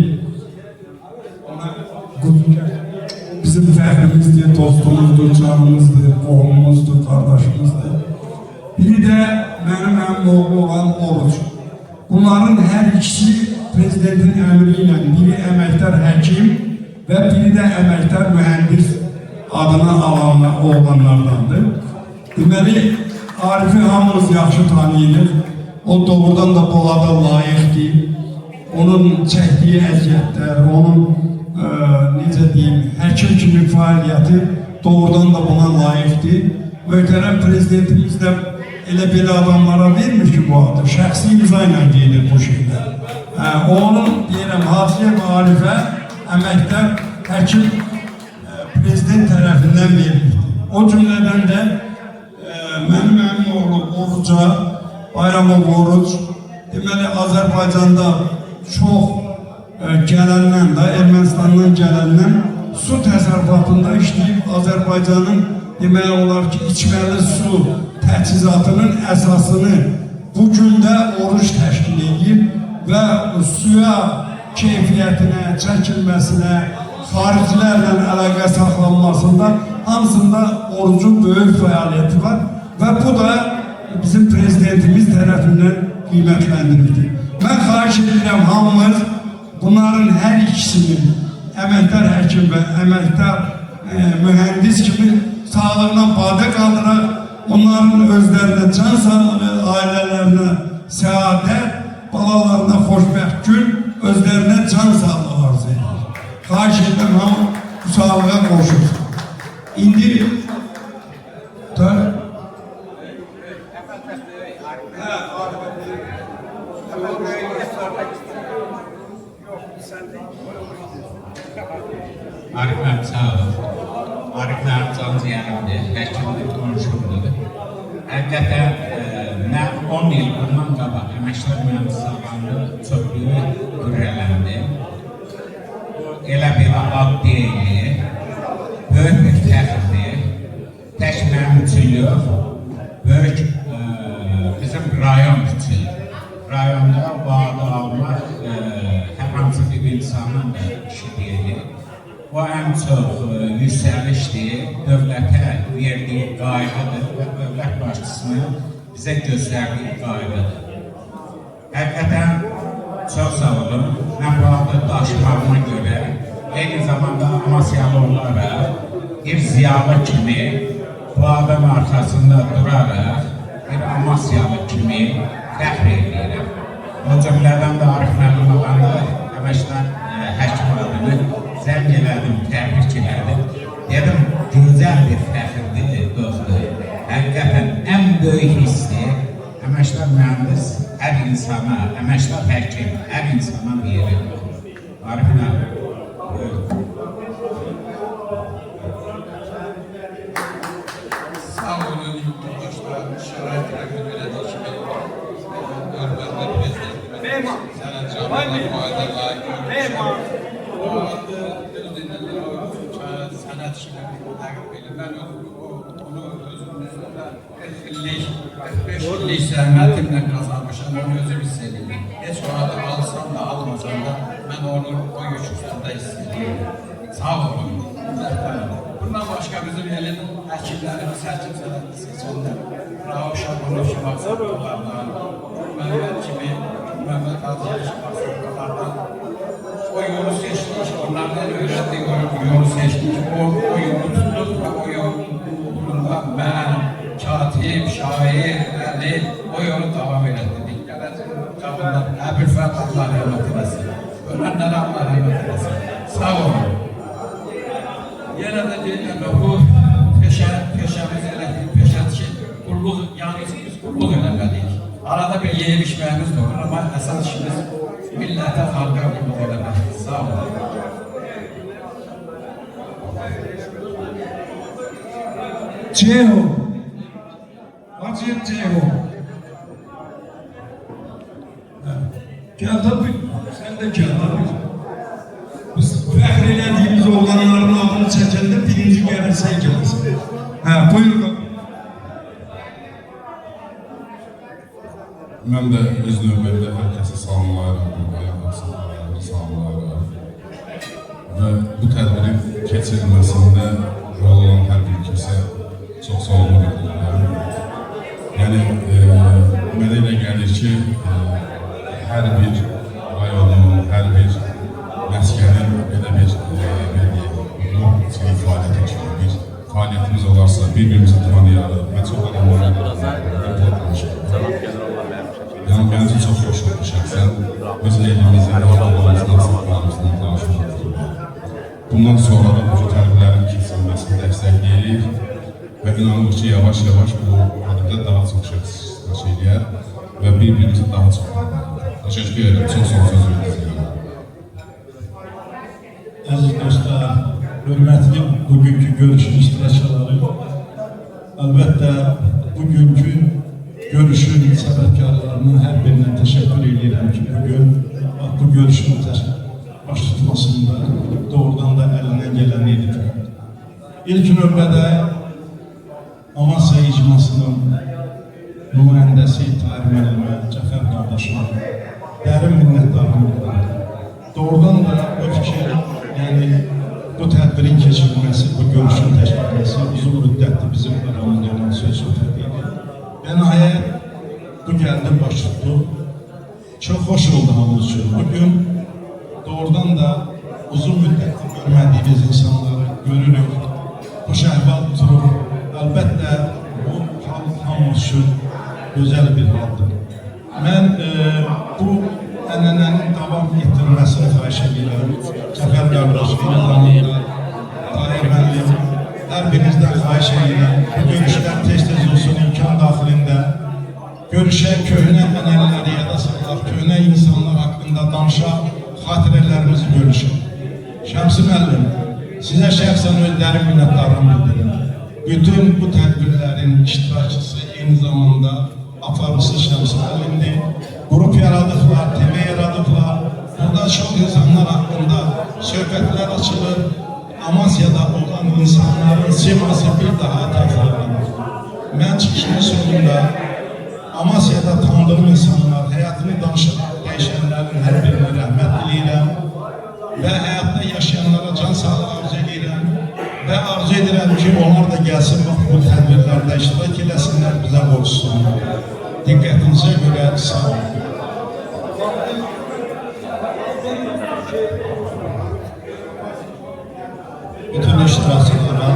Bizim fəxrimizdir, dostumuzdur, canımızdır, qohumumuzdur, qardaşımızdır. Biri də mənim oğlu olan Oruç. Bunların hər ikisi prezidentin əmri ilə biri əməkdar həkim və biri də əməkdar mühəndis adına alanlar, oğlanlardandır. Deməli, Arif'i hamımız yaxşı tanıyırıq. O doğrudan da Polada layiqdir. Onun çəkdiyi əziyyətlər, onun necə deyim, həkim kimi fəaliyyəti doğrudan da buna layiqdir. Möhtərəm prezidentimiz də elə belə adamlara vermiş ki, bu adı şəxsi imza ilə gelir bu şeylər. Onun deyirəm, Hacıyev Arif'ə əməkdar həkim prezident tərəfindən verilmişdir. O cümlədən də mənim oğlu Oruca, Bayramov Oruc, deməli Azərbaycanda çox gələndən də, Ermənistandan gələndən su təsərrüfatında işləyib Azərbaycanın demək olar ki, içməli su təchizatının əsasını bu gündə Oruc təşkil edir və suya keyfiyyətinə, çəkilməsinə, xaricilərlə əlaqə saxlanmasında hamısında Orucun böyük fəaliyyəti var və bu da bizim prezidentimiz tərəfindən qiymətləndirildi. Mən xahiş edirəm hamımız bunların hər ikisinin əməkdar həkim və əməkdar mühəndis kimi sağlığına badə qaldıraq, onların özlərinə can sağlığı, ailələrinə səadət, balalarına xoşbəxt gün, özlərinə can sağlığı arzu edir. Xahiş edirəm hamı bu sağlığa qoşur. İndi
Arif mənim sağ olun. Arif mənim can ciğərimdir, həkimdir, qonşumdur. Həqiqətən, mən 10 il bundan qabaq əməkdar mühəndis zamanı çox böyük qürrələndi. Elə belə ad deyil, böyük bir fəxrdir. Tək mənim üçün yox, böyük bizim rayon üçün. Rayonda bu adı almaq hər hansı bir insanın da işi deyil. Bu ən çox yüksəlişdir, dövlətə verdiyi qayğıdır və dövlət başçısının bizə göstərdiyi qayğıdır. Həqiqətən çox sağ olun, mən bu adı daşımağıma görə, eyni zamanda Amasyalı olaraq, bir ziyalı kimi bu adın arxasında duraraq, bir Amasyalı kimi fəxr edirəm. O cümlədən də Arif mənim olanda əməkdar həkim adını zəng elədim, təbrik elədim. Dedim, gözəl bir fəxrdir, dostlar. Həqiqətən ən böyük hissi əməkdar mühəndis hər insana, əməkdar həkim hər insana verir. Arif mənim, buyurun.
Sağ olun, yurttaşlar, şərait rəqəm elədik kimi, hörmətli prezidentimiz, sənə canına fayda layiq görmüşəm. O adı, sənət işini təqib edir. Mən onu özümün üzrə 45 illik zəhmətimlə qazanmışam, onu özüm hiss edirəm. Heç o adı alsam da, almasam da, mən onu o yük üstündə hiss edirəm. Sağ olun. Bundan başqa bizim elin həkimlərimiz, həkim sənətli seçənlər, Rauf Şabanov kimi aksiyonlardan, Məhməd kimi, Məhməd Hacıyev kimi aksiyonlardan o yolu seçtik, onlardan öğrendik, o yolu seçtik. O yolu tuttuk ve o yolunda ben, katip, şair, əlil, o yolu devam ettirdik. Gələcək çağında Əbülfət Allah rəhmət eləsin. Ölənlərə Allah rəhmət eləsin. Sağ olun. Yenə də deyirəm, bu peşəmiz elədik, peşəçi, qulluq, yalnız biz qulluq eləməliyik. Arada bir yeyib içməyimiz de olur, ama əsas işimiz millətə, xalqa qulluq eləməkdir. Sağ olun.
Ceho. Hacı Ceho. Gel tabi, sen de gel tabi. Biz fəxr elədiyimiz oğlanların adını çəkəndə birinci gəlirsən gəlirsən. Buyur.
Mən də öz növbəmdə hər kəsi salamlayıram, salamlayıram. Və bu tədbirin keçirilməsində rol olan hər bir kəsə çox sağ olun edirəm. Yəni, mənə elə gəlir ki, hər bir rayonun, hər bir məskənin belə bir multi fəaliyyəti kimi bir fəaliyyətimiz olarsa, bir-birimizi tanıyarıq. Mən çox adamlara yəni, mənim üçün çox xoş oldu şəxsən. Öz elimizin, oğlanlarımızdan, sınıflarımızdan danışmaq. Bundan sonra da bu tədbirlərin keçirilməsini dəstəkləyirik və inanırıq ki, yavaş-yavaş bu adımda daha çox şəxs eləyər və bir-birimizi daha çox tanıyarıq. Təşəkkür ederim. Çox sağ söz verdiniz.
Əziz dostlar, hörmətli bugünkü görüşün iştirakçıları, əlbəttə bugünkü görüşün səbəbkarlarına hər birinə təşəkkür edirəm ki, bu görüşün baş tutmasında doğrudan da əlindən gələn edir. İlk növbədə Amasya icmasının nümayəndəsi Tahir müəllimə, Cəfər qardaşıma dərin minnətdarlığım. Doğrudan da bu fikir, yəni bu tədbirin keçirilməsi, bu görüşün təşkilatı uzun müddətli bizim aramızda olan söz-söhbət idi. Nəhayət bu gəldi, baş tutdu. Çox xoş oldu hamımız üçün. Bugün doğrudan da uzun müddətli görmədiyimiz insanları görürük. Xoş əhval tuturur. Əlbəttə bu hamımız üçün gözəl bir haldır. Mən bu ənənənin davam etdirilməsini xahiş edirəm. Cəfər qardaşımın yanında, Tahir müəllim, hər birinizdən xahiş edirəm. Bu görüşlər tez-tez olsun imkan daxilində. Görüşək, köhnə ənənələri yada salaq, köhnə insanlar haqqında danışaq, xatirələrimizi bölüşək. Şəmsi müəllim, sizə şəxsən özləri minnətdarlığımı bildirirəm. Bütün bu tədbirlərin iştirakçısı eyni zamanda aparıcısı Şəmsi müəllimdir. Grup yaradıqlar, TV yaradıqlar. Burada çox insanlar haqqında söhbətlər açılır. Amasya'da olan insanların siması bir daha təkrarlanır. Mən çıxışımın sonunda Amasya'da tanıdığım insanlar, həyatını danışıb dəyişənlərin hər birinə rəhmət diləyirəm və həyatda yaşayanlara can sağlığı arzu edirəm və arzu edirəm ki, onlar da gəlsin, bu tədbirlərdə iştirak eləsinlər, bizə borçsunlar. Diqqətinizə görə sağ olun. Bütün iştirakçılara,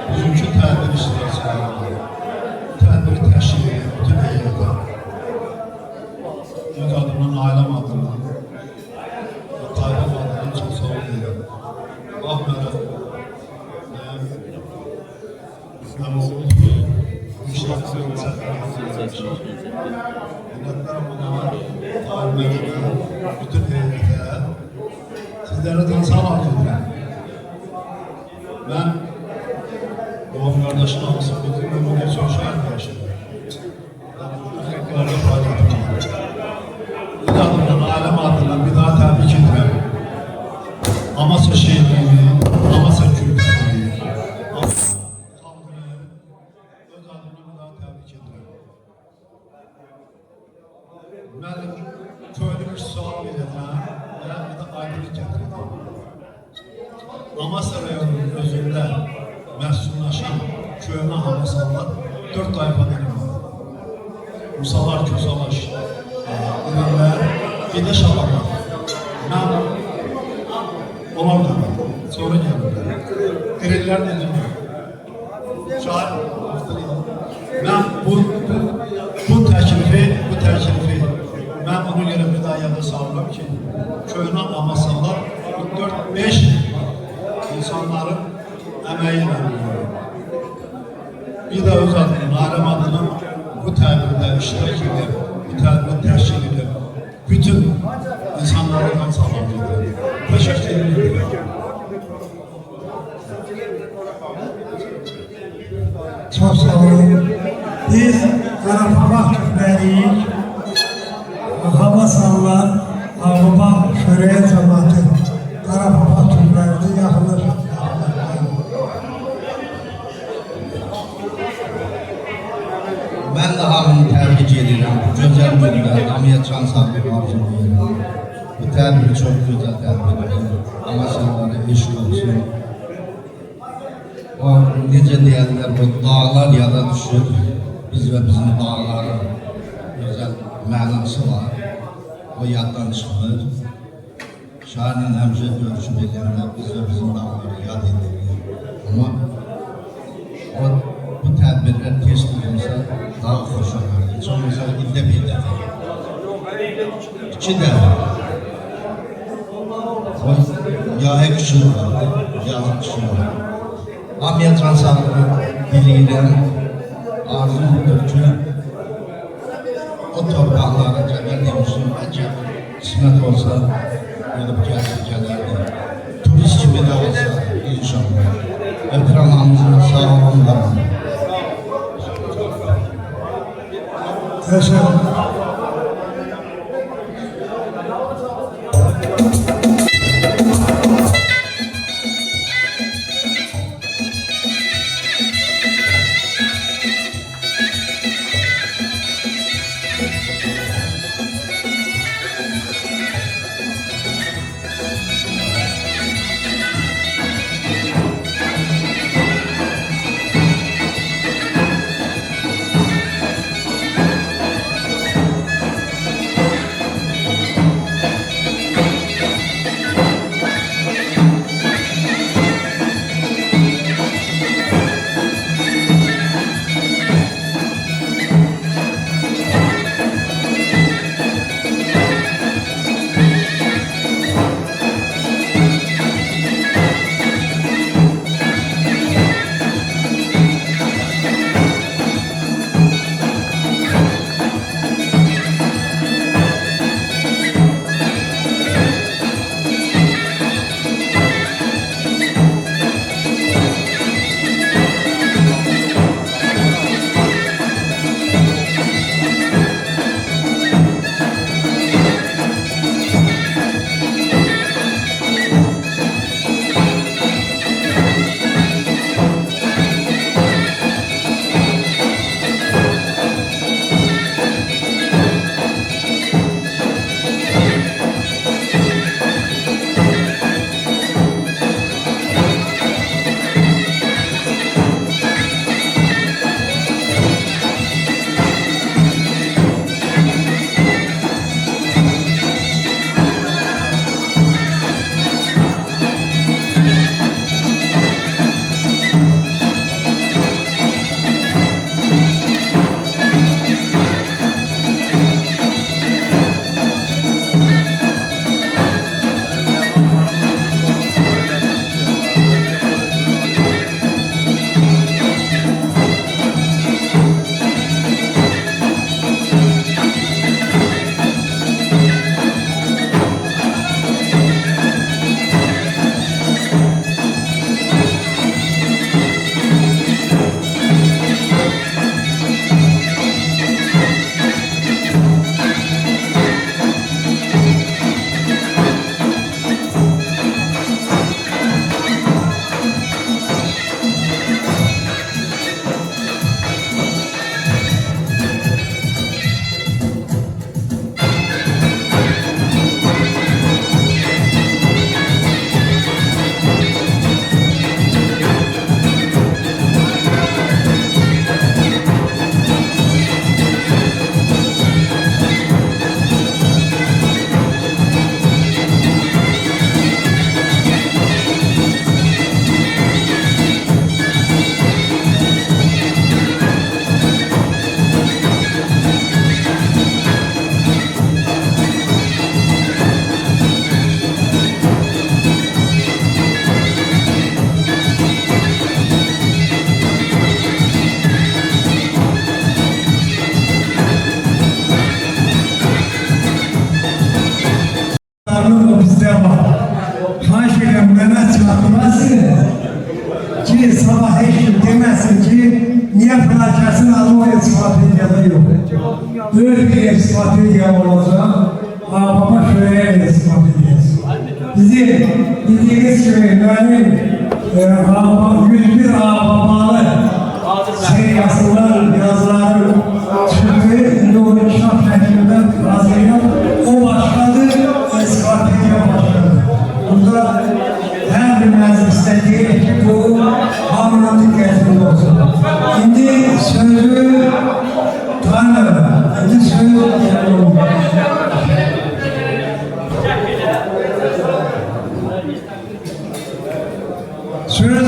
bugünkü tədbir iştirakçılara, tədbir təşkil edən bütün heyətə, öz adımdan, ailəm adından, Tayyip adından çox sağ olun edirəm. Baxmayaraq, mən oğul iştirakçıların Tayyip bütün heyətə, sizlərə tanısan arz edirəm. Ben doğum kardeşim olmasın, bütün ömrümde çok şahit yaşadım. Tekrar faaliyetimi yaptım. Bir adımdan, ailem adından bir daha tebrik ederim. Amasya şehirliğini, Amasya kültürlüğünü, Amasya halkını öz adımdan bir daha tebrik ederim. Ben köylümüş sual verirəm ve bir de ayrılık getirdim. Amasya rayonunun özündə məhsullaşan köhnə havasallar 4 tayfadan ibarət. Musalar, kösalar, ürünlər, bir də şalalar. Mən
Onlar da var. Sonra gelirler. Erenler dedim. Şair. Ben bu teklifi ben ona göre bir daha yada sağlıyorum ki köyüne amasalar 4-5 insanların emeğiyle bir de öz adına, alem adına bu tedbirde iştirak edip, bu tedbir teşkil edip bütün insanlardan sağlamak ederim. Teşekkür ederim.
Çok sağ olun. Biz Qarabağ Türkləriyik. Hava sallar, Ağrıbağ Şöreyə cəmatı Qarabağ Türklərini yaxınlaşır.
Ben de hamını tebrik ederim. Bu güzel günler, hamıya can sağlığı arzulayırım. Bu tedbir çok güzel tedbir. Ama sağları eşit olsun. O necə deyirlər, bu dağlar yada düşür. Biz ve bizim dağların güzel mənası var. O yaddan çıxmır. Şairin həmişə görüşüb edəndə biz ve bizim dağları yad edirik. Ama bu tədbirlər tez olunsa daha xoş olur. Heç olmasa ildə bir dəfə. 2 dəfə. O yayı kışın var, yazı kışın var. Hamıya can sağlığı diləyirəm. Arzum budur ki, o torpaqları cəbər demişim, bəlkə qismət olsa, gedib gələrdi. Turist kimi də olsa, inşallah. Ötürən hamımızın sağ olunlar.
Teşekkür ederim. bizde var. Haşire Mehmet çarpmasın ki sabah hiç demesin ki niye plakasın adı o ensiklopediyada yok. Böyle bir ensiklopediya olacak. Baba şöyle ensiklopediyası. Bizim bildiğiniz gibi benim 101 babalı yazılar, yazıları çıktı. Onu kitap şeklinden razıyla o başladı, ensiklopediya başladı. Burada her bir meclisteki bu hamurun dikkatinde olsun. Şimdi sözü tanı, şimdi sözü tanı. Söz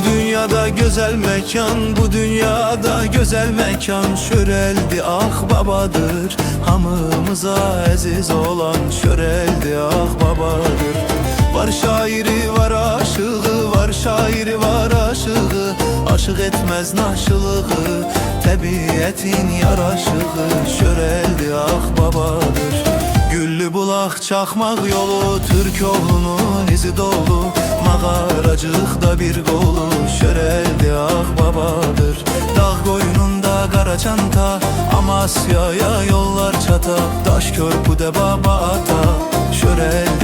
dünyada güzel mekan, bu dünyada güzel mekan Şöreldi ah babadır, hamımıza aziz olan Şöreldi ah babadır. Var şairi var aşığı, var şairi var aşığı Aşık etmez naşılığı, təbiətin yaraşığı Şöreldi ah babadır. Güllü bulaq çaxmaq yolu, Türk oğlunun izi dolu Mağaracıqda bir qolu, Şöreldi ah babadır. Dağ qoynunda qara çanta, Amasyaya yollar çata Daş körpüdə baba ata, Şöreldi